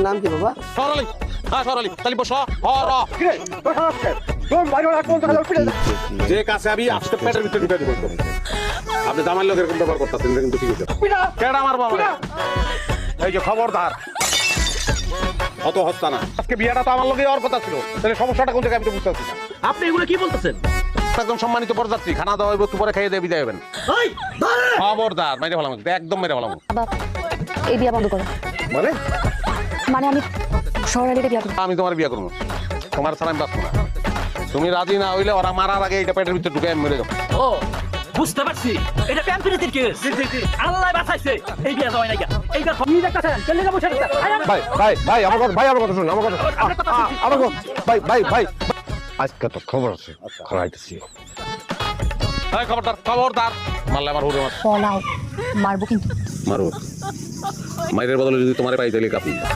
নাম কি বাবা? সরালি হ্যাঁ সরালি তালি বস হর যে কাছে আমি আজকে পেটের ভিতরে ঢুকে দিব আপনি জামাই লোক এরকম ব্যবহার করতেছেন কিন্তু ঠিক আছে কেডা আমার বাবা এই যে খবরদার অত হস্তা না আজকে বিয়েটা তো আমার লোকে হওয়ার কথা ছিল তাহলে সমস্যাটা কোন জায়গায় আমি তো বুঝতে পারছি না আপনি এগুলো কি বলতেছেন? একদম সম্মানিত বরযাত্রী খানা দাওয়া হইব পরে খাইয়ে দিয়ে বিদায় হবেন খবরদার মেরে ফেলাম একদম মেরে ফেলাম বাবা এই বিয়া বন্ধ করো। মানে মানে আমি সরালিরে বিয়া করব। আমি তোমার বিয়ে করবো তোমার ছাড়া আমি বাঁচবো না তুমি রাজি না হইলে ওরা মারার আগে এটা পেটের ভিতরে ঢুকে আমি মেরে যাবো ও বুঝতে পারছি এটা প্যান পিরিতির কেস আল্লাহ বাঁচাইছে এই বিয়া যাওয়াই নাকি এইবার কি দেখতেছেন চলে যাবো সেটা ভাই আমার কথা শুনুন আমার কথা ভাই আজকে তো খবর আছে খাইতেছি এই খবরদার খবরদার মারলে আমার হুড়ে মার পলাও মারবো কিন্তু। মারো মাইরের বদলে যদি তোমার পাই তাহলে কাপি